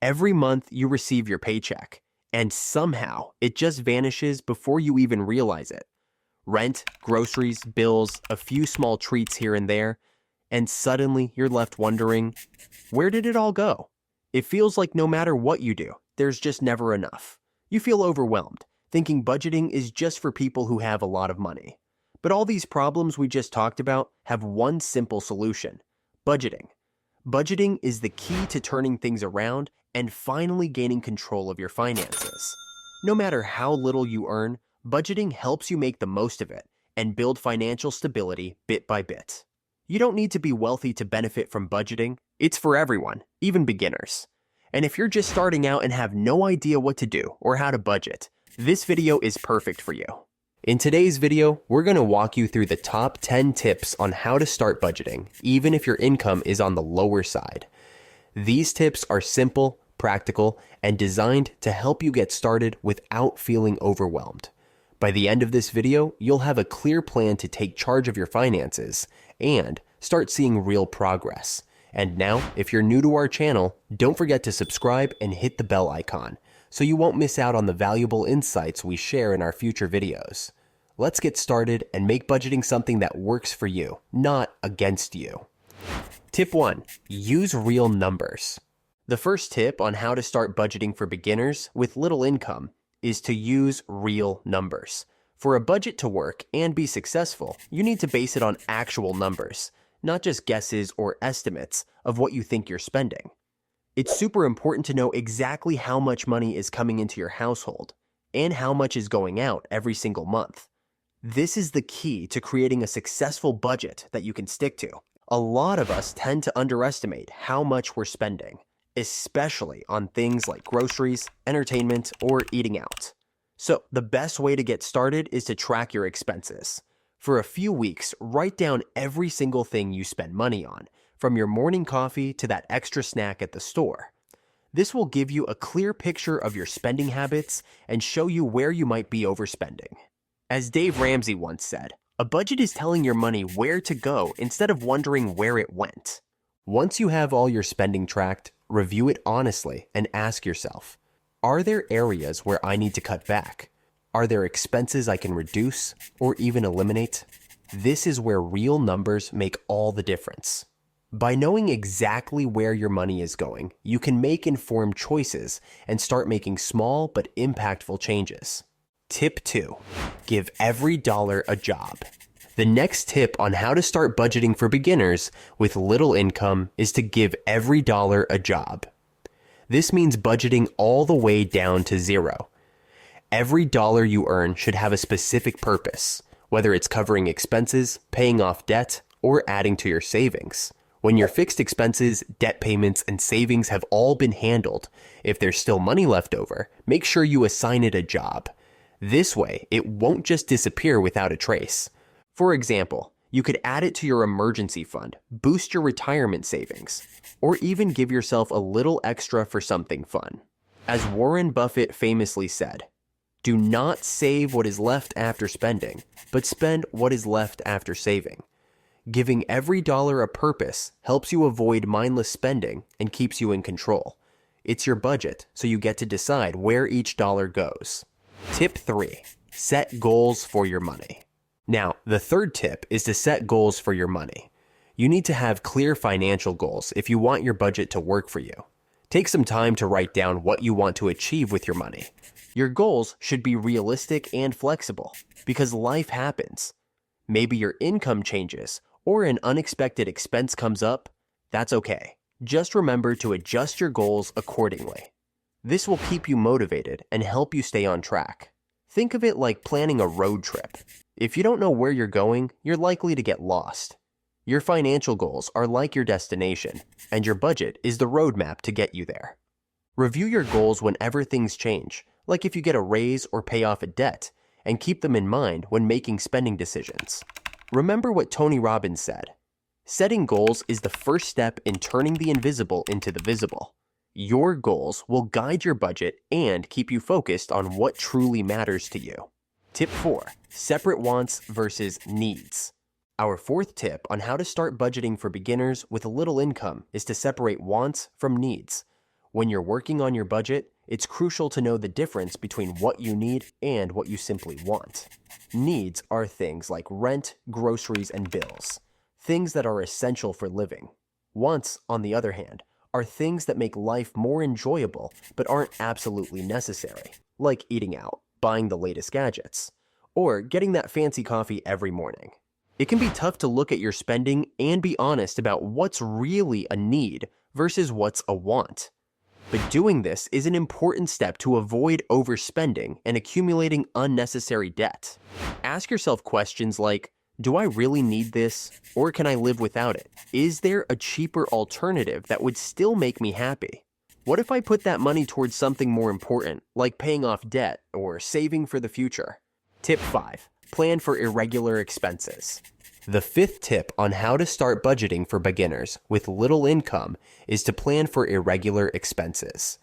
Every month you receive your paycheck, and somehow it just vanishes before you even realize it. Rent, groceries, bills, a few small treats here and there, and suddenly you're left wondering, where did it all go? It feels like no matter what you do, there's just never enough. You feel overwhelmed, thinking budgeting is just for people who have a lot of money. But all these problems we just talked about have one simple solution: budgeting. Budgeting is the key to turning things around and finally gaining control of your finances. No matter how little you earn, budgeting helps you make the most of it and build financial stability bit by bit. You don't need to be wealthy to benefit from budgeting. It's for everyone, even beginners. And if you're just starting out and have no idea what to do or how to budget, this video is perfect for you. In today's video, we're going to walk you through the top 10 tips on how to start budgeting, even if your income is on the lower side. These tips are simple, practical, and designed to help you get started without feeling overwhelmed. By the end of this video, you'll have a clear plan to take charge of your finances and start seeing real progress. And now, if you're new to our channel, don't forget to subscribe and hit the bell icon so you won't miss out on the valuable insights we share in our future videos. Let's get started and make budgeting something that works for you, not against you. Tip 1. Use real numbers. The first tip on how to start budgeting for beginners with little income is to use real numbers. For a budget to work and be successful, you need to base it on actual numbers, not just guesses or estimates of what you think you're spending. It's super important to know exactly how much money is coming into your household and how much is going out every single month. This is the key to creating a successful budget that you can stick to. A lot of us tend to underestimate how much we're spending, especially on things like groceries, entertainment, or eating out. So the best way to get started is to track your expenses. For a few weeks, write down every single thing you spend money on, from your morning coffee to that extra snack at the store. This will give you a clear picture of your spending habits and show you where you might be overspending. As Dave Ramsey once said, a budget is telling your money where to go instead of wondering where it went. Once you have all your spending tracked, review it honestly and ask yourself, are there areas where I need to cut back? Are there expenses I can reduce or even eliminate? This is where real numbers make all the difference. By knowing exactly where your money is going, you can make informed choices and start making small but impactful changes. Tip 2. Give every dollar a job. The next tip on how to start budgeting for beginners with little income is to give every dollar a job. This means budgeting all the way down to zero. Every dollar you earn should have a specific purpose, whether it's covering expenses, paying off debt, or adding to your savings. When your fixed expenses, debt payments, and savings have all been handled, if there's still money left over, make sure you assign it a job. This way, it won't just disappear without a trace. For example, you could add it to your emergency fund, boost your retirement savings, or even give yourself a little extra for something fun. As Warren Buffett famously said, "Do not save what is left after spending, but spend what is left after saving." Giving every dollar a purpose helps you avoid mindless spending and keeps you in control. It's your budget, so you get to decide where each dollar goes. Tip 3. Set goals for your money. Now, the third tip is to set goals for your money. You need to have clear financial goals if you want your budget to work for you. Take some time to write down what you want to achieve with your money. Your goals should be realistic and flexible because life happens. Maybe your income changes or an unexpected expense comes up. That's okay. Just remember to adjust your goals accordingly. This will keep you motivated and help you stay on track. Think of it like planning a road trip. If you don't know where you're going, you're likely to get lost. Your financial goals are like your destination, and your budget is the roadmap to get you there. Review your goals whenever things change, like if you get a raise or pay off a debt, and keep them in mind when making spending decisions. Remember what Tony Robbins said, "Setting goals is the first step in turning the invisible into the visible." Your goals will guide your budget and keep you focused on what truly matters to you. Tip 4. Separate wants versus needs. Our fourth tip on how to start budgeting for beginners with a little income is to separate wants from needs. When you're working on your budget, it's crucial to know the difference between what you need and what you simply want. Needs are things like rent, groceries, and bills, things that are essential for living. Wants, on the other hand, are things that make life more enjoyable but aren't absolutely necessary, like eating out, buying the latest gadgets, or getting that fancy coffee every morning. It can be tough to look at your spending and be honest about what's really a need versus what's a want. But doing this is an important step to avoid overspending and accumulating unnecessary debt. Ask yourself questions like, do I really need this, or can I live without it? Is there a cheaper alternative that would still make me happy? What if I put that money towards something more important, like paying off debt or saving for the future? Tip 5. Plan for irregular expenses. The fifth tip on how to start budgeting for beginners with little income is to plan for irregular expenses.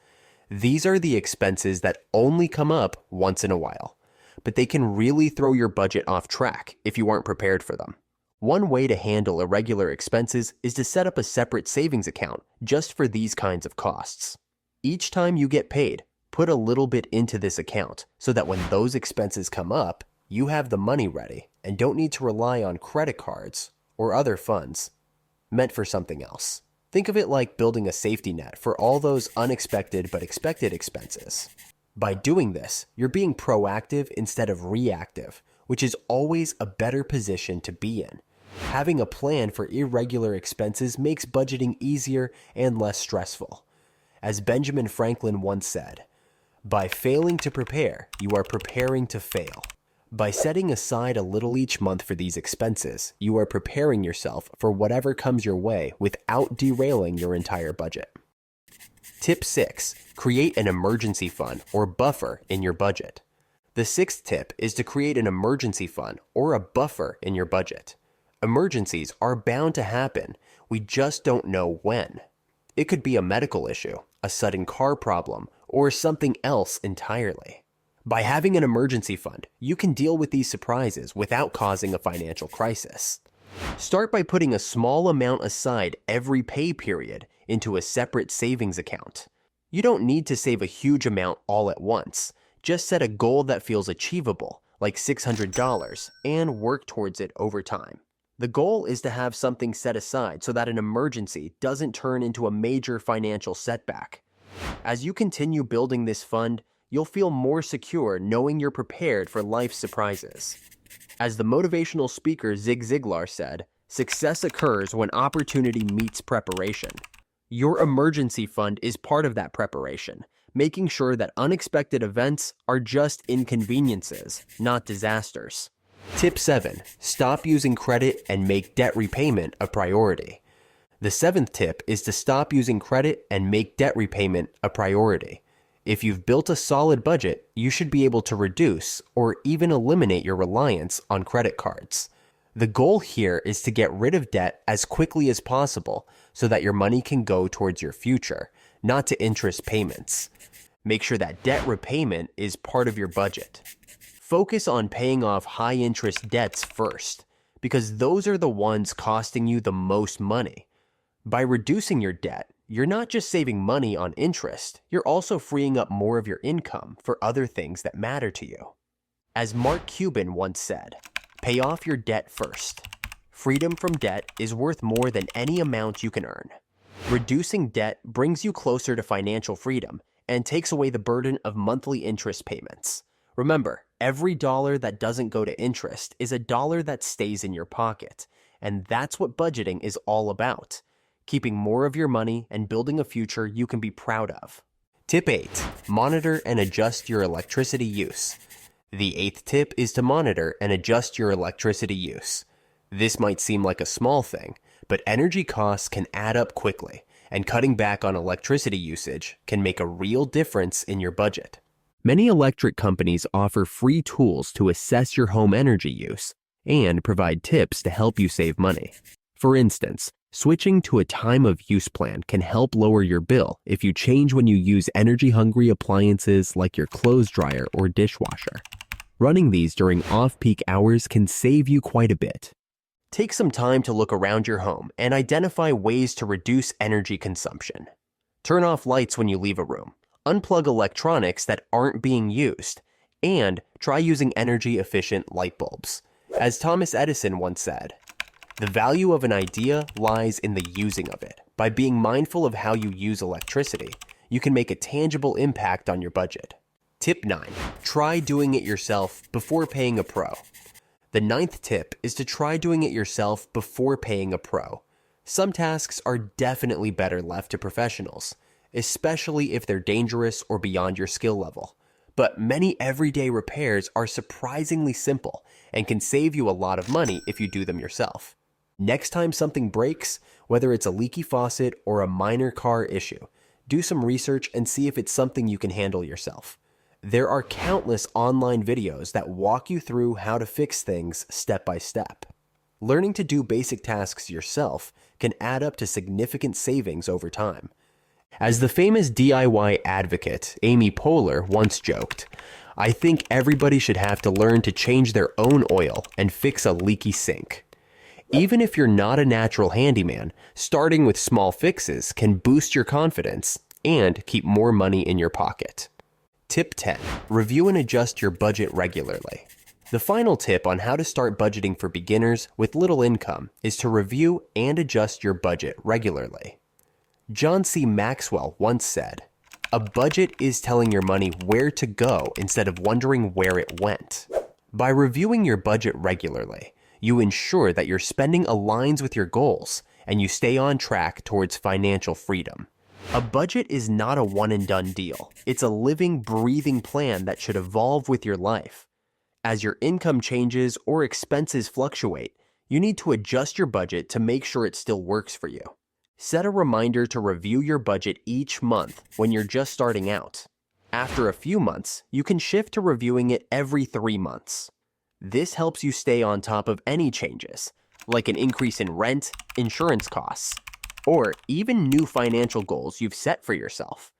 These are the expenses that only come up once in a while, but they can really throw your budget off track if you aren't prepared for them. One way to handle irregular expenses is to set up a separate savings account just for these kinds of costs. Each time you get paid, put a little bit into this account so that when those expenses come up, you have the money ready and don't need to rely on credit cards or other funds meant for something else. Think of it like building a safety net for all those unexpected but expected expenses. By doing this, you're being proactive instead of reactive, which is always a better position to be in. Having a plan for irregular expenses makes budgeting easier and less stressful. As Benjamin Franklin once said, "By failing to prepare, you are preparing to fail." By setting aside a little each month for these expenses, you are preparing yourself for whatever comes your way without derailing your entire budget. Tip 6. Create an emergency fund or buffer in your budget. The sixth tip is to create an emergency fund or a buffer in your budget. Emergencies are bound to happen, we just don't know when. It could be a medical issue, a sudden car problem, or something else entirely. By having an emergency fund, you can deal with these surprises without causing a financial crisis. Start by putting a small amount aside every pay period into a separate savings account. You don't need to save a huge amount all at once. Just set a goal that feels achievable, like $600, and work towards it over time. The goal is to have something set aside so that an emergency doesn't turn into a major financial setback. As you continue building this fund, you'll feel more secure knowing you're prepared for life's surprises. As the motivational speaker Zig Ziglar said, success occurs when opportunity meets preparation. Your emergency fund is part of that preparation, making sure that unexpected events are just inconveniences, not disasters. Tip 7. Stop using credit and make debt repayment a priority. The seventh tip is to stop using credit and make debt repayment a priority. If you've built a solid budget, you should be able to reduce or even eliminate your reliance on credit cards. The goal here is to get rid of debt as quickly as possible so that your money can go towards your future, not to interest payments. Make sure that debt repayment is part of your budget. Focus on paying off high-interest debts first, because those are the ones costing you the most money. By reducing your debt, you're not just saving money on interest, you're also freeing up more of your income for other things that matter to you. As Mark Cuban once said, pay off your debt first. Freedom from debt is worth more than any amount you can earn. Reducing debt brings you closer to financial freedom and takes away the burden of monthly interest payments. Remember, every dollar that doesn't go to interest is a dollar that stays in your pocket, and that's what budgeting is all about. Keeping more of your money and building a future you can be proud of. Tip 8. Monitor and adjust your electricity use. The eighth tip is to monitor and adjust your electricity use. This might seem like a small thing, but energy costs can add up quickly, and cutting back on electricity usage can make a real difference in your budget. Many electric companies offer free tools to assess your home energy use and provide tips to help you save money. For instance, switching to a time of use plan can help lower your bill if you change when you use energy-hungry appliances like your clothes dryer or dishwasher. Running these during off-peak hours can save you quite a bit. Take some time to look around your home and identify ways to reduce energy consumption. Turn off lights when you leave a room. Unplug electronics that aren't being used. And try using energy-efficient light bulbs. As Thomas Edison once said, "The value of an idea lies in the using of it. By being mindful of how you use electricity, you can make a tangible impact on your budget." Tip 9. Try doing it yourself before paying a pro. The 9th tip is to try doing it yourself before paying a pro. Some tasks are definitely better left to professionals, especially if they're dangerous or beyond your skill level. But many everyday repairs are surprisingly simple and can save you a lot of money if you do them yourself. Next time something breaks, whether it's a leaky faucet or a minor car issue, do some research and see if it's something you can handle yourself. There are countless online videos that walk you through how to fix things step by step. Learning to do basic tasks yourself can add up to significant savings over time. As the famous DIY advocate Amy Poehler once joked, "I think everybody should have to learn to change their own oil and fix a leaky sink." Even if you're not a natural handyman, starting with small fixes can boost your confidence and keep more money in your pocket. Tip 10. Review and adjust your budget regularly. The final tip on how to start budgeting for beginners with little income is to review and adjust your budget regularly. John C. Maxwell once said, "A budget is telling your money where to go instead of wondering where it went." By reviewing your budget regularly, you ensure that your spending aligns with your goals and you stay on track towards financial freedom. A budget is not a one-and-done deal. It's a living, breathing plan that should evolve with your life. As your income changes or expenses fluctuate, you need to adjust your budget to make sure it still works for you. Set a reminder to review your budget each month when you're just starting out. After a few months, you can shift to reviewing it every 3 months. This helps you stay on top of any changes, like an increase in rent, insurance costs, or even new financial goals you've set for yourself.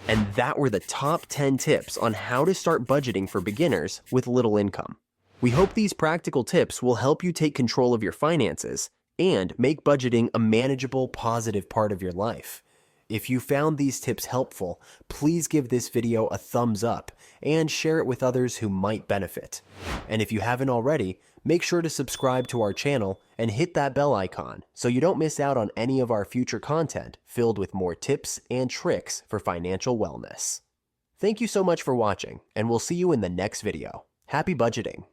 And that were the top 10 tips on how to start budgeting for beginners with little income. We hope these practical tips will help you take control of your finances and make budgeting a manageable, positive part of your life. If you found these tips helpful, please give this video a thumbs up and share it with others who might benefit. And if you haven't already, make sure to subscribe to our channel and hit that bell icon so you don't miss out on any of our future content filled with more tips and tricks for financial wellness. Thank you so much for watching, and we'll see you in the next video. Happy budgeting!